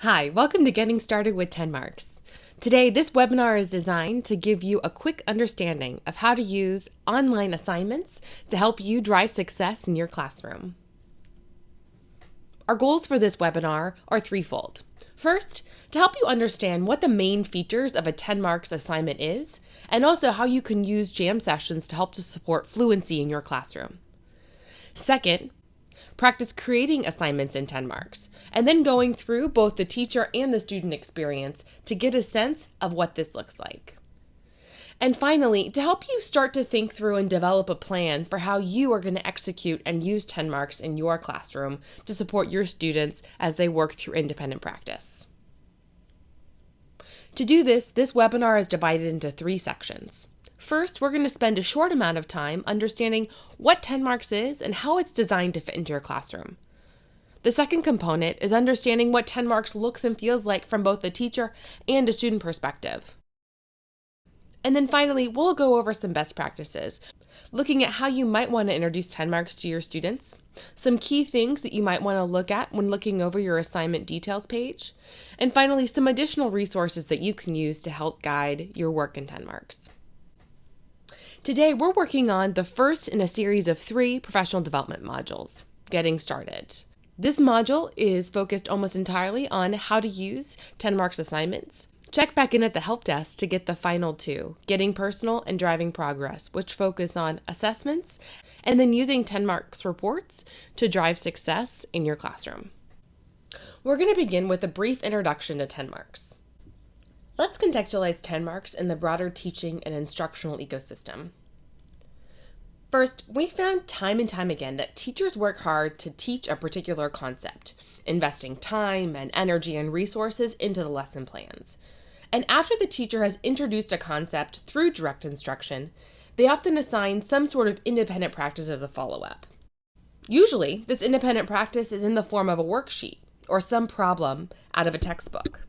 Hi, welcome to Getting Started with TenMarks. Today, this webinar is designed to give you a quick understanding of how to use online assignments to help you drive success in your classroom. Our goals for this webinar are threefold. First, to help you understand what the main features of a TenMarks assignment is, and also how you can use jam sessions to help to support fluency in your classroom. Second, practice creating assignments in TenMarks, and then going through both the teacher and the student experience to get a sense of what this looks like. And finally, to help you start to think through and develop a plan for how you are going to execute and use TenMarks in your classroom to support your students as they work through independent practice. To do this webinar is divided into 3 sections. First, we're going to spend a short amount of time understanding what TenMarks is and how it's designed to fit into your classroom. The second component is understanding what TenMarks looks and feels like from both the teacher and a student perspective. And then finally, we'll go over some best practices, looking at how you might want to introduce TenMarks to your students, some key things that you might want to look at when looking over your assignment details page, and finally, some additional resources that you can use to help guide your work in TenMarks. Today, we're working on the first in a series of 3 professional development modules, Getting Started. This module is focused almost entirely on how to use TenMarks assignments. Check back in at the help desk to get the final 2, Getting Personal and Driving Progress, which focus on assessments and then using TenMarks reports to drive success in your classroom. We're going to begin with a brief introduction to TenMarks. Let's contextualize TenMarks in the broader teaching and instructional ecosystem. First, we found time and time again that teachers work hard to teach a particular concept, investing time and energy and resources into the lesson plans. And after the teacher has introduced a concept through direct instruction, they often assign some sort of independent practice as a follow-up. Usually, this independent practice is in the form of a worksheet or some problem out of a textbook.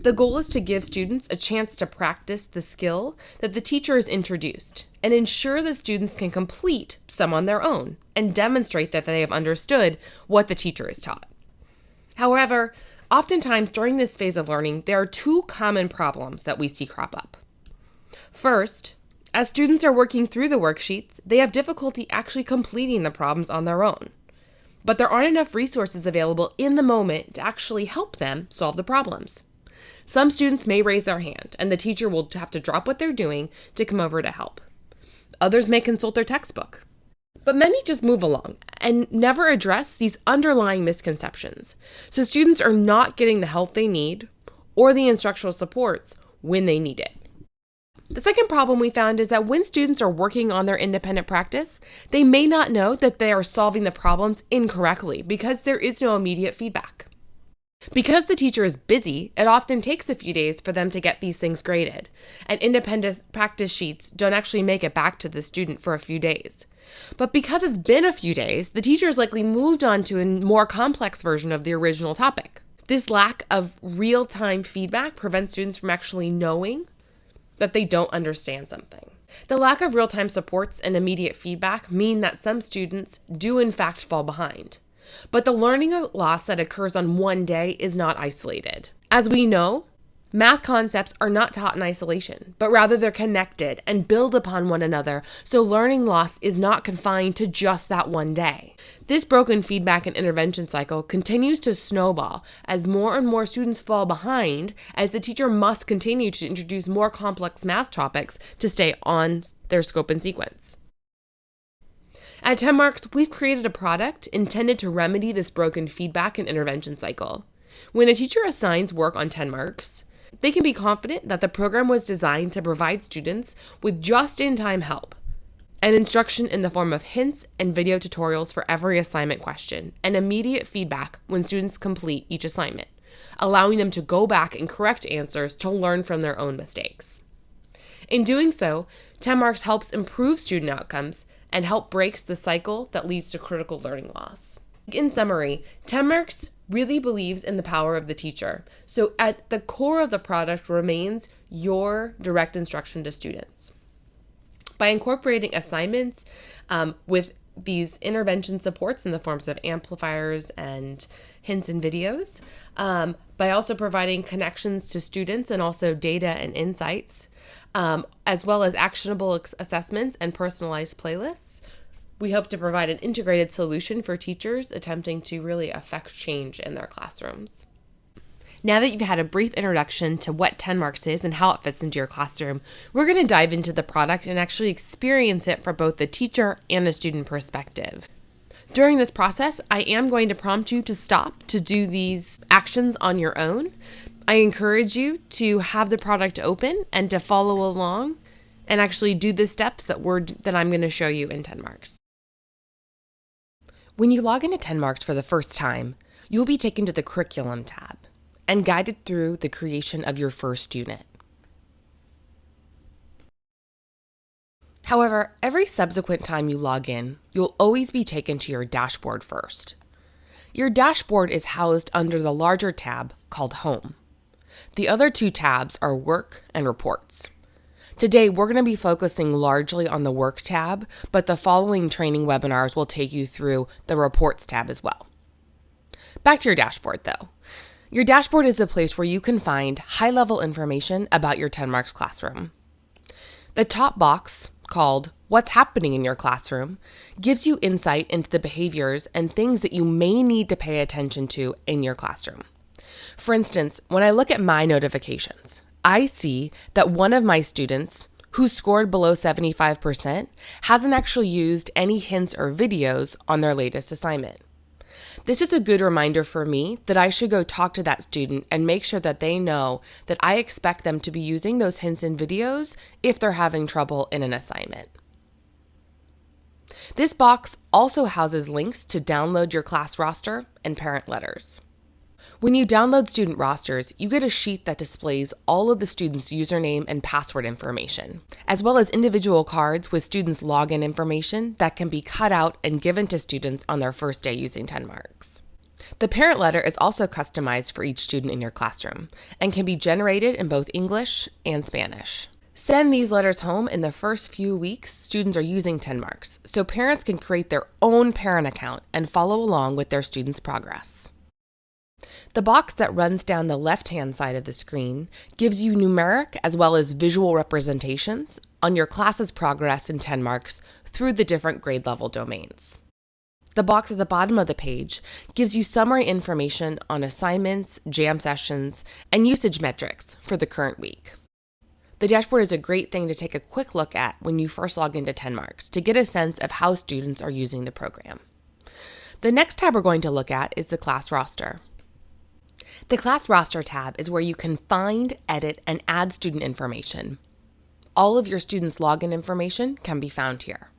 The goal is to give students a chance to practice the skill that the teacher has introduced and ensure that students can complete some on their own and demonstrate that they have understood what the teacher has taught. However, oftentimes during this phase of learning, there are 2 common problems that we see crop up. First, as students are working through the worksheets, they have difficulty actually completing the problems on their own. But there aren't enough resources available in the moment to actually help them solve the problems. Some students may raise their hand, and the teacher will have to drop what they're doing to come over to help. Others may consult their textbook. But many just move along and never address these underlying misconceptions. So students are not getting the help they need or the instructional supports when they need it. The second problem we found is that when students are working on their independent practice, they may not know that they are solving the problems incorrectly because there is no immediate feedback. Because the teacher is busy, it often takes a few days for them to get these things graded, and independent practice sheets don't actually make it back to the student for a few days. But because it's been a few days, the teacher has likely moved on to a more complex version of the original topic. This lack of real-time feedback prevents students from actually knowing that they don't understand something. The lack of real-time supports and immediate feedback mean that some students do in fact fall behind. But the learning loss that occurs on one day is not isolated. As we know, math concepts are not taught in isolation, but rather they're connected and build upon one another, so learning loss is not confined to just that one day. This broken feedback and intervention cycle continues to snowball as more and more students fall behind, as the teacher must continue to introduce more complex math topics to stay on their scope and sequence. At TenMarks, we've created a product intended to remedy this broken feedback and intervention cycle. When a teacher assigns work on TenMarks, they can be confident that the program was designed to provide students with just-in-time help and instruction in the form of hints and video tutorials for every assignment question and immediate feedback when students complete each assignment, allowing them to go back and correct answers to learn from their own mistakes. In doing so, TenMarks helps improve student outcomes and help breaks the cycle that leads to critical learning loss. In summary, TenMarks really believes in the power of the teacher. So at the core of the product remains your direct instruction to students. By incorporating assignments with these intervention supports in the forms of amplifiers and hints and videos, by also providing connections to students and also data and insights, as well as actionable assessments and personalized playlists. We hope to provide an integrated solution for teachers attempting to really affect change in their classrooms. Now that you've had a brief introduction to what TenMarks is and how it fits into your classroom, we're going to dive into the product and actually experience it from both the teacher and a student perspective. During this process, I am going to prompt you to stop to do these actions on your own. I encourage you to have the product open and to follow along and actually do the steps that I'm going to show you in TenMarks. When you log into TenMarks for the first time, you'll be taken to the Curriculum tab and guided through the creation of your first unit. However, every subsequent time you log in, you'll always be taken to your dashboard first. Your dashboard is housed under the larger tab called Home. The other two tabs are Work and Reports. Today, we're going to be focusing largely on the Work tab, but the following training webinars will take you through the Reports tab as well. Back to your dashboard, though. Your dashboard is a place where you can find high-level information about your TenMarks classroom. The top box, called What's Happening in Your Classroom, gives you insight into the behaviors and things that you may need to pay attention to in your classroom. For instance, when I look at my notifications, I see that one of my students who scored below 75% hasn't actually used any hints or videos on their latest assignment. This is a good reminder for me that I should go talk to that student and make sure that they know that I expect them to be using those hints and videos if they're having trouble in an assignment. This box also houses links to download your class roster and parent letters. When you download student rosters, you get a sheet that displays all of the students' username and password information, as well as individual cards with students' login information that can be cut out and given to students on their first day using TenMarks. The parent letter is also customized for each student in your classroom and can be generated in both English and Spanish. Send these letters home in the first few weeks students are using TenMarks, so parents can create their own parent account and follow along with their students' progress. The box that runs down the left-hand side of the screen gives you numeric as well as visual representations on your class's progress in TenMarks through the different grade level domains. The box at the bottom of the page gives you summary information on assignments, jam sessions, and usage metrics for the current week. The dashboard is a great thing to take a quick look at when you first log into TenMarks to get a sense of how students are using the program. The next tab we're going to look at is the class roster. The Class Roster tab is where you can find, edit, and add student information. All of your students' login information can be found here.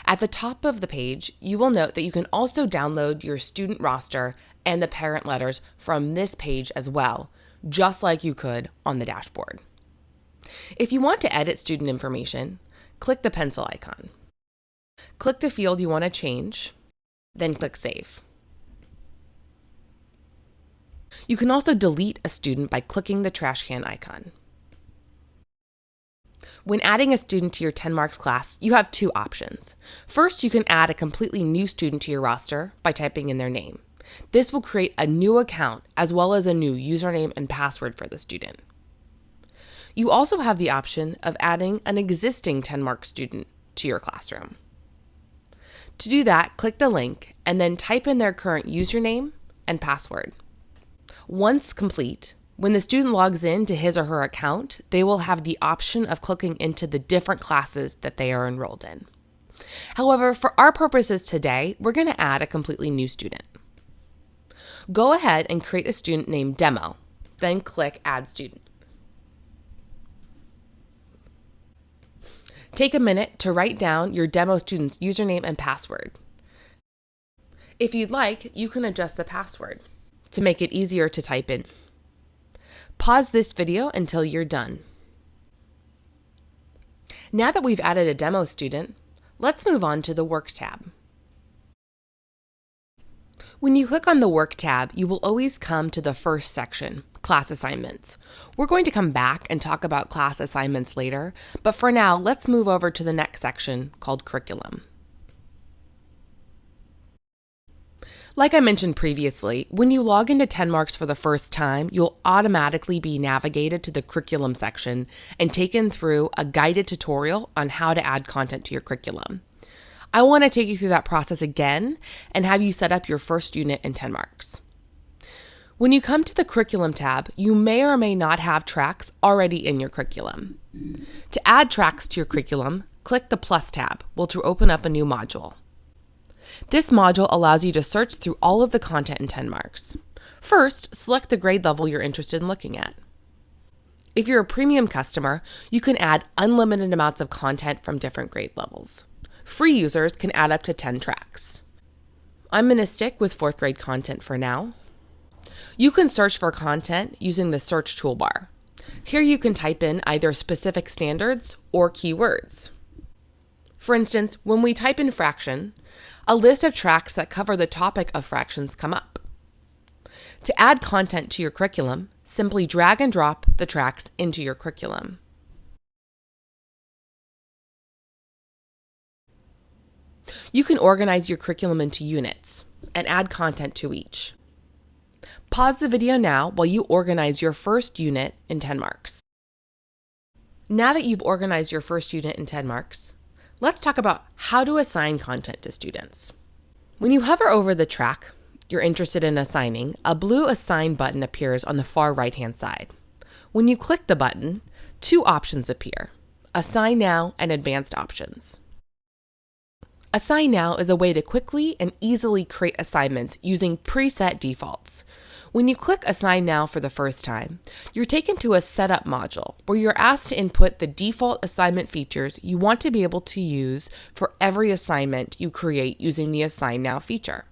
At the top of the page, you will note that you can also download your student roster and the parent letters from this page as well, just like you could on the dashboard. If you want to edit student information, click the pencil icon. Click the field you want to change, then click Save. You can also delete a student by clicking the trash can icon. When adding a student to your TenMarks class, you have two options. First, you can add a completely new student to your roster by typing in their name. This will create a new account as well as a new username and password for the student. You also have the option of adding an existing TenMarks student to your classroom. To do that, click the link and then type in their current username and password. Once complete, when the student logs in to his or her account, they will have the option of clicking into the different classes that they are enrolled in. However, for our purposes today, we're going to add a completely new student. Go ahead and create a student named Demo, then click Add Student. Take a minute to write down your demo student's username and password. If you'd like, you can adjust the password to make it easier to type in. Pause this video until you're done. Now that we've added a demo student, let's move on to the Work tab. When you click on the Work tab, you will always come to the first section, Class Assignments. We're going to come back and talk about class assignments later, but for now, let's move over to the next section called Curriculum. Like I mentioned previously, when you log into TenMarks for the first time, you'll automatically be navigated to the curriculum section and taken through a guided tutorial on how to add content to your curriculum. I want to take you through that process again and have you set up your first unit in TenMarks. When you come to the Curriculum tab, you may or may not have tracks already in your curriculum. To add tracks to your curriculum, click the Plus tab, which will open up a new module. This module allows you to search through all of the content in TenMarks. First, select the grade level you're interested in looking at. If you're a premium customer, you can add unlimited amounts of content from different grade levels. Free users can add up to 10 tracks. I'm going to stick with 4th grade content for now. You can search for content using the search toolbar. Here you can type in either specific standards or keywords. For instance, when we type in fraction, a list of tracks that cover the topic of fractions come up. To add content to your curriculum, simply drag and drop the tracks into your curriculum. You can organize your curriculum into units and add content to each. Pause the video now while you organize your first unit in TenMarks. Now that you've organized your first unit in TenMarks, let's talk about how to assign content to students. When you hover over the track you're interested in assigning, a blue Assign button appears on the far right-hand side. When you click the button, 2 options appear: Assign Now and Advanced Options. Assign Now is a way to quickly and easily create assignments using preset defaults. When you click Assign Now for the first time, you're taken to a Setup module where you're asked to input the default assignment features you want to be able to use for every assignment you create using the Assign Now feature.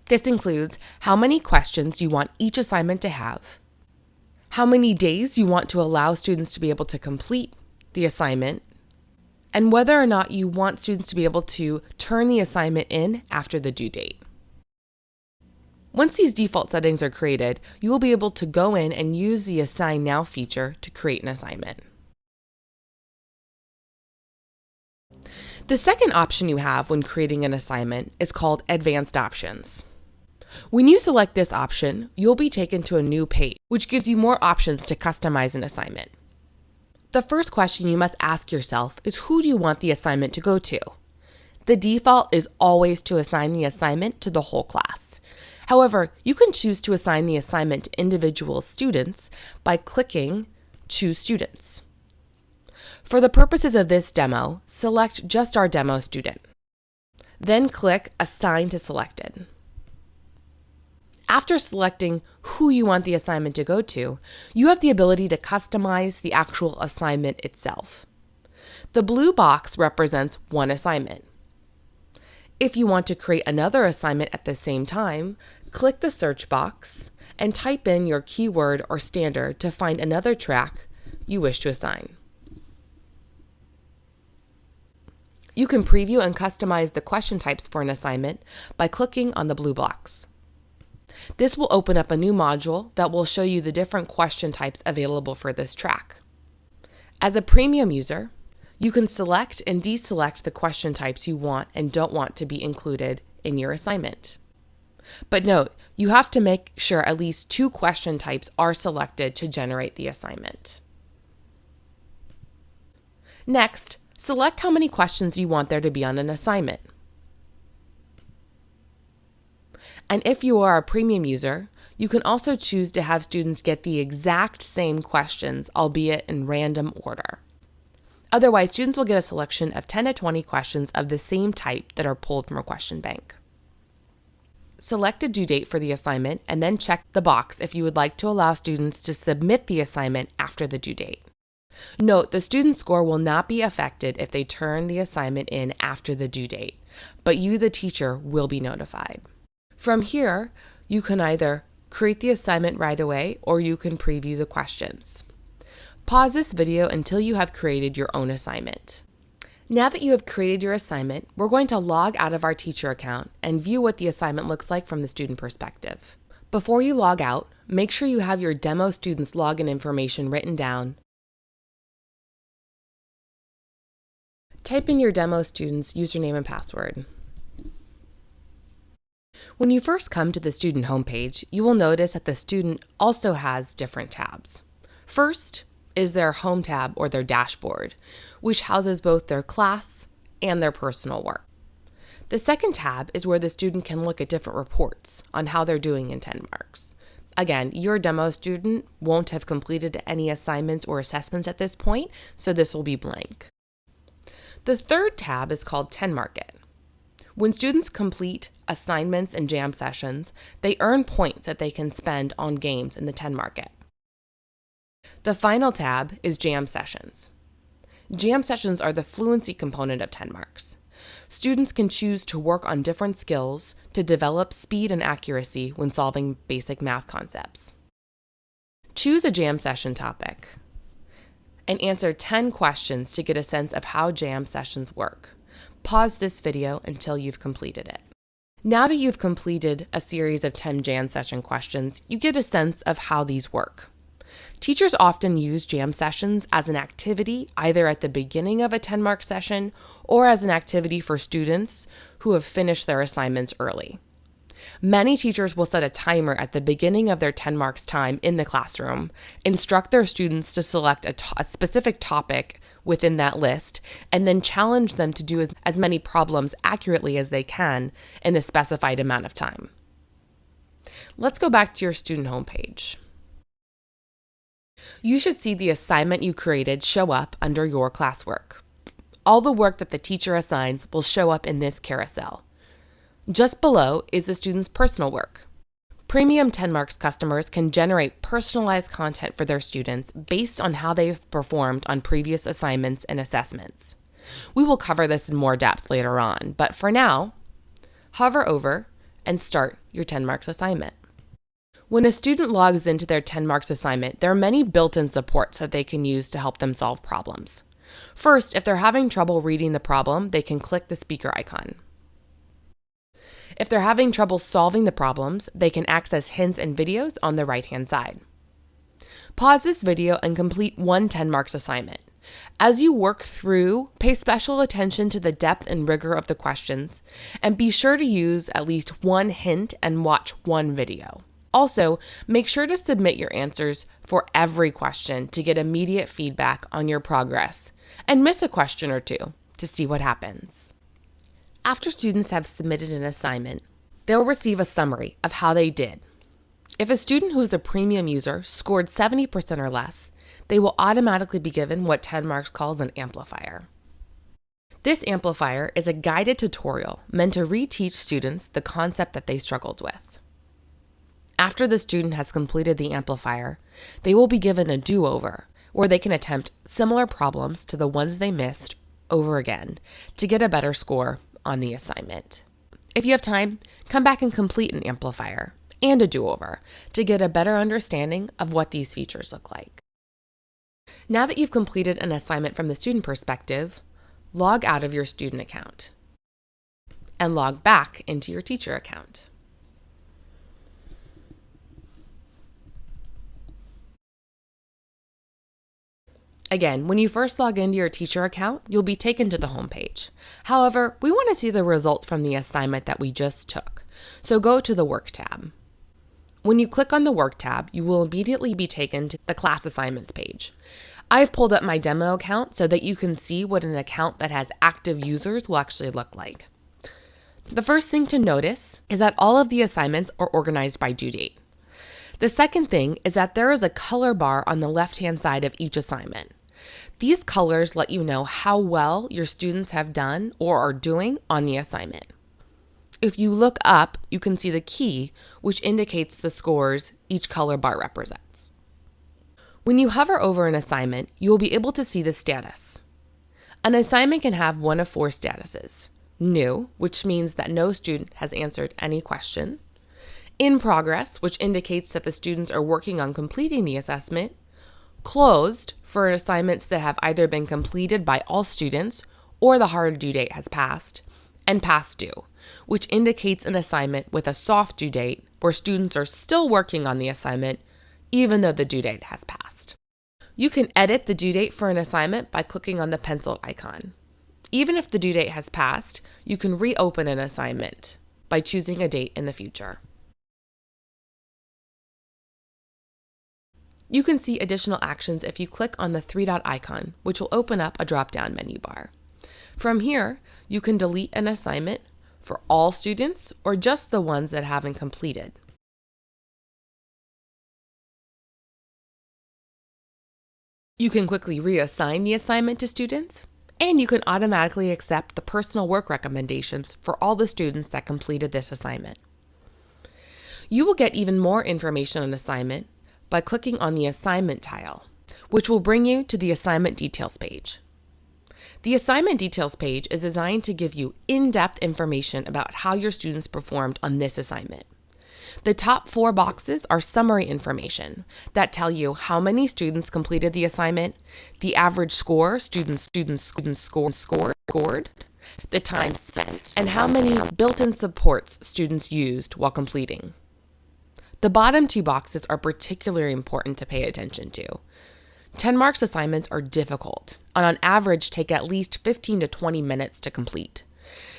This includes how many questions you want each assignment to have, how many days you want to allow students to be able to complete the assignment, and whether or not you want students to be able to turn the assignment in after the due date. Once these default settings are created, you will be able to go in and use the Assign Now feature to create an assignment. The second option you have when creating an assignment is called Advanced Options. When you select this option, you'll be taken to a new page, which gives you more options to customize an assignment. The first question you must ask yourself is, who do you want the assignment to go to? The default is always to assign the assignment to the whole class. However, you can choose to assign the assignment to individual students by clicking Choose Students. For the purposes of this demo, select just our demo student. Then click Assign to Selected. After selecting who you want the assignment to go to, you have the ability to customize the actual assignment itself. The blue box represents one assignment. If you want to create another assignment at the same time, click the search box and type in your keyword or standard to find another track you wish to assign. You can preview and customize the question types for an assignment by clicking on the blue box. This will open up a new module that will show you the different question types available for this track. As a premium user, you can select and deselect the question types you want and don't want to be included in your assignment. But note, you have to make sure at least 2 question types are selected to generate the assignment. Next, select how many questions you want there to be on an assignment. And if you are a premium user, you can also choose to have students get the exact same questions, albeit in random order. Otherwise, students will get a selection of 10 to 20 questions of the same type that are pulled from a question bank. Select a due date for the assignment and then check the box if you would like to allow students to submit the assignment after the due date. Note, the student score will not be affected if they turn the assignment in after the due date, but you, the teacher, will be notified. From here, you can either create the assignment right away or you can preview the questions. Pause this video until you have created your own assignment. Now that you have created your assignment, we're going to log out of our teacher account and view what the assignment looks like from the student perspective. Before you log out, make sure you have your demo students' login information written down. Type in your demo student's username and password. When you first come to the student homepage, you will notice that the student also has different tabs. First is their home tab or their dashboard, which houses both their class and their personal work. The second tab is where the student can look at different reports on how they're doing in TenMarks. Again, your demo student won't have completed any assignments or assessments at this point, so this will be blank. The third tab is called TenMarket. When students complete assignments and jam sessions, they earn points that they can spend on games in the TenMarket. The final tab is Jam Sessions. Jam Sessions are the fluency component of TenMarks. Students can choose to work on different skills to develop speed and accuracy when solving basic math concepts. Choose a jam session topic and answer 10 questions to get a sense of how jam sessions work. Pause this video until you've completed it. Now that you've completed a series of 10 jam session questions, you get a sense of how these work. Teachers often use jam sessions as an activity either at the beginning of a TenMarks session or as an activity for students who have finished their assignments early. Many teachers will set a timer at the beginning of their TenMarks time in the classroom, instruct their students to select a specific topic within that list, and then challenge them to do as many problems accurately as they can in the specified amount of time. Let's go back to your student homepage. You should see the assignment you created show up under your classwork. All the work that the teacher assigns will show up in this carousel. Just below is the student's personal work. Premium TenMarks customers can generate personalized content for their students based on how they've performed on previous assignments and assessments. We will cover this in more depth later on, but for now, hover over and start your TenMarks assignment. When a student logs into their TenMarks assignment, there are many built-in supports that they can use to help them solve problems. First, if they're having trouble reading the problem, they can click the speaker icon. If they're having trouble solving the problems, they can access hints and videos on the right-hand side. Pause this video and complete one TenMarks assignment. As you work through, pay special attention to the depth and rigor of the questions, and be sure to use at least one hint and watch one video. Also, make sure to submit your answers for every question to get immediate feedback on your progress, and miss a question or two to see what happens. After students have submitted an assignment, they'll receive a summary of how they did. If a student who is a premium user scored 70% or less, they will automatically be given what TenMarks calls an amplifier. This amplifier is a guided tutorial meant to reteach students the concept that they struggled with. After the student has completed the amplifier, they will be given a do-over, where they can attempt similar problems to the ones they missed over again to get a better score on the assignment. If you have time, come back and complete an amplifier and a do-over to get a better understanding of what these features look like. Now that you've completed an assignment from the student perspective, log out of your student account and log back into your teacher account. Again, when you first log into your teacher account, you'll be taken to the home page. However, we want to see the results from the assignment that we just took, so go to the Work tab. When you click on the Work tab, you will immediately be taken to the Class Assignments page. I've pulled up my demo account so that you can see what an account that has active users will actually look like. The first thing to notice is that all of the assignments are organized by due date. The second thing is that there is a color bar on the left-hand side of each assignment. These colors let you know how well your students have done or are doing on the assignment. If you look up, you can see the key, which indicates the scores each color bar represents. When you hover over an assignment, you will be able to see the status. An assignment can have one of four statuses: new, which means that no student has answered any question; in progress, which indicates that the students are working on completing the assessment; closed, for assignments that have either been completed by all students or the hard due date has passed; and past due, which indicates an assignment with a soft due date where students are still working on the assignment even though the due date has passed. You can edit the due date for an assignment by clicking on the pencil icon. Even if the due date has passed, you can reopen an assignment by choosing a date in the future. You can see additional actions if you click on the three-dot icon, which will open up a drop-down menu bar. From here, you can delete an assignment for all students or just the ones that haven't completed. You can quickly reassign the assignment to students, and you can automatically accept the personal work recommendations for all the students that completed this assignment. You will get even more information on assignment by clicking on the assignment tile, which will bring you to the assignment details page. The assignment details page is designed to give you in-depth information about how your students performed on this assignment. The top 4 boxes are summary information that tell you how many students completed the assignment, the average score students scored, the time spent, and how many built-in supports students used while completing. The bottom 2 boxes are particularly important to pay attention to. TenMarks assignments are difficult and on average take at least 15 to 20 minutes to complete.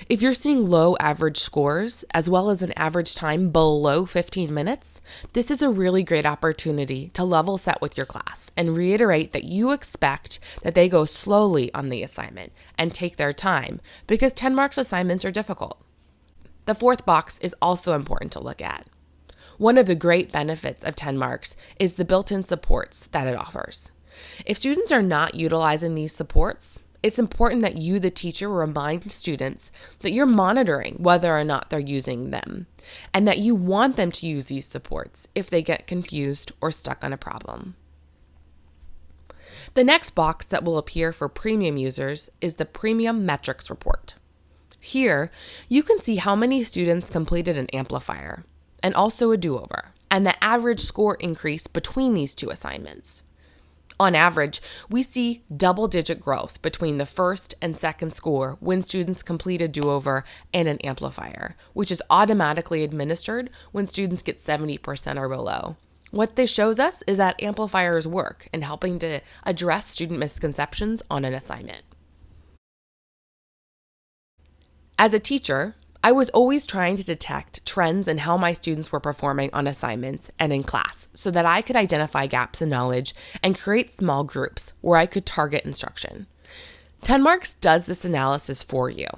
If you're seeing low average scores, as well as an average time below 15 minutes, this is a really great opportunity to level set with your class and reiterate that you expect that they go slowly on the assignment and take their time because TenMarks assignments are difficult. The 4th box is also important to look at. One of the great benefits of TenMarks is the built-in supports that it offers. If students are not utilizing these supports, it's important that you, the teacher, remind students that you're monitoring whether or not they're using them, and that you want them to use these supports if they get confused or stuck on a problem. The next box that will appear for premium users is the Premium Metrics Report. Here, you can see how many students completed an amplifier, and also a do-over, and the average score increase between these 2 assignments. On average, we see double-digit growth between the first and second score when students complete a do-over and an amplifier, which is automatically administered when students get 70% or below. What this shows us is that amplifiers work in helping to address student misconceptions on an assignment. As a teacher, I was always trying to detect trends in how my students were performing on assignments and in class so that I could identify gaps in knowledge and create small groups where I could target instruction. TenMarks does this analysis for you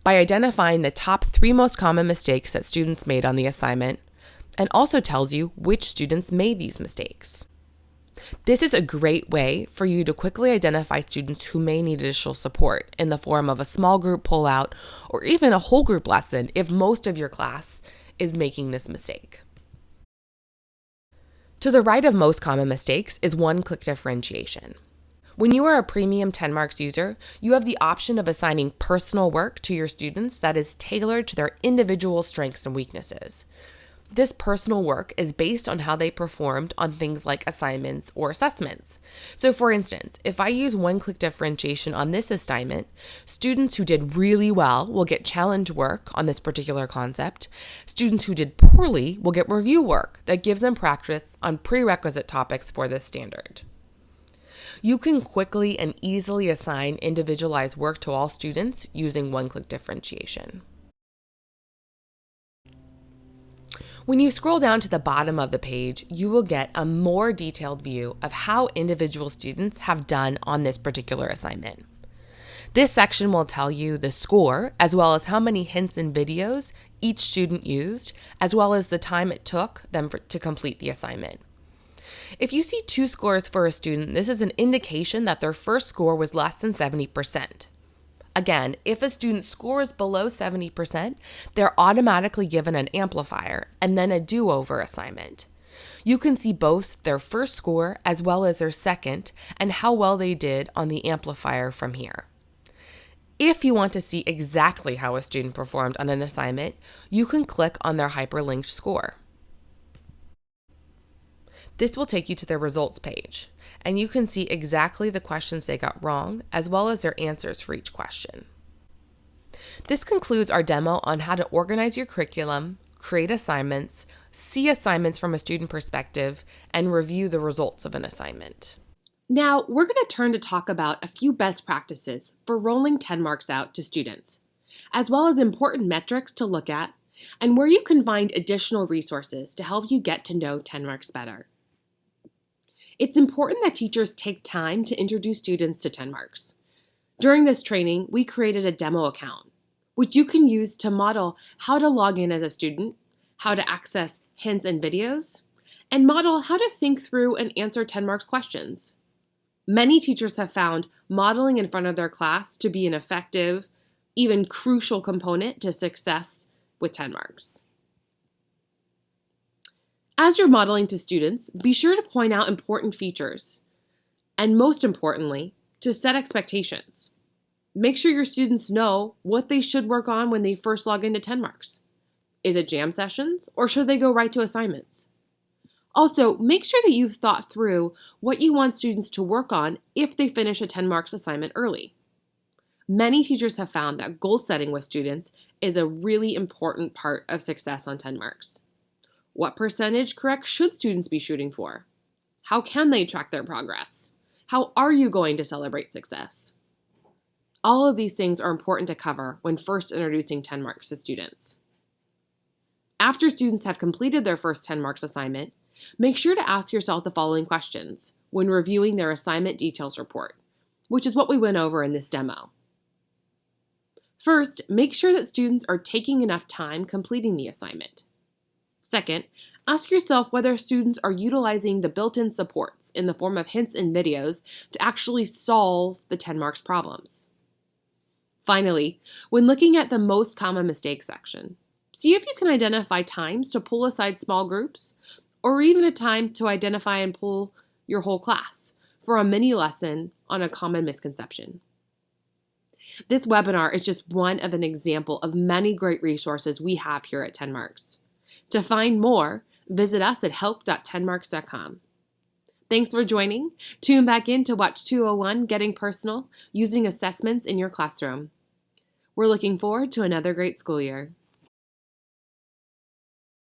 by identifying the top 3 most common mistakes that students made on the assignment and also tells you which students made these mistakes. This is a great way for you to quickly identify students who may need additional support in the form of a small group pullout or even a whole group lesson if most of your class is making this mistake. To the right of most common mistakes is one-click differentiation. When you are a premium TenMarks user, you have the option of assigning personal work to your students that is tailored to their individual strengths and weaknesses. This personal work is based on how they performed on things like assignments or assessments. So for instance, if I use one-click differentiation on this assignment, students who did really well will get challenge work on this particular concept. Students who did poorly will get review work that gives them practice on prerequisite topics for this standard. You can quickly and easily assign individualized work to all students using one-click differentiation. When you scroll down to the bottom of the page, you will get a more detailed view of how individual students have done on this particular assignment. This section will tell you the score, as well as how many hints and videos each student used, as well as the time it took them to complete the assignment. If you see 2 scores for a student, this is an indication that their first score was less than 70%. Again, if a student scores below 70%, they're automatically given an amplifier and then a do-over assignment. You can see both their first score as well as their second and how well they did on the amplifier from here. If you want to see exactly how a student performed on an assignment, you can click on their hyperlinked score. This will take you to their results page, and you can see exactly the questions they got wrong, as well as their answers for each question. This concludes our demo on how to organize your curriculum, create assignments, see assignments from a student perspective, and review the results of an assignment. Now, we're going to turn to talk about a few best practices for rolling TenMarks out to students. as well as important metrics to look at, and where you can find additional resources to help you get to know TenMarks better. It's important that teachers take time to introduce students to TenMarks. During this training, we created a demo account, which you can use to model how to log in as a student, how to access hints and videos, and model how to think through and answer TenMarks questions. Many teachers have found modeling in front of their class to be an effective, even crucial component to success with TenMarks. As you're modeling to students, be sure to point out important features, and most importantly, to set expectations. Make sure your students know what they should work on when they first log into TenMarks. Is it jam sessions, or should they go right to assignments? Also, make sure that you've thought through what you want students to work on if they finish a TenMarks assignment early. Many teachers have found that goal setting with students is a really important part of success on TenMarks. What percentage correct should students be shooting for? How can they track their progress? How are you going to celebrate success? All of these things are important to cover when first introducing TenMarks to students. After students have completed their first TenMarks assignment, make sure to ask yourself the following questions when reviewing their assignment details report, which is what we went over in this demo. First, make sure that students are taking enough time completing the assignment. Second, ask yourself whether students are utilizing the built-in supports in the form of hints and videos to actually solve the TenMarks problems. Finally, when looking at the most common mistakes section, see if you can identify times to pull aside small groups, or even a time to identify and pull your whole class for a mini lesson on a common misconception. This webinar is just one of an example of many great resources we have here at TenMarks. To find more, visit us at help.tenmarks.com. Thanks for joining. Tune back in to watch 201 Getting Personal, using assessments in your classroom. We're looking forward to another great school year.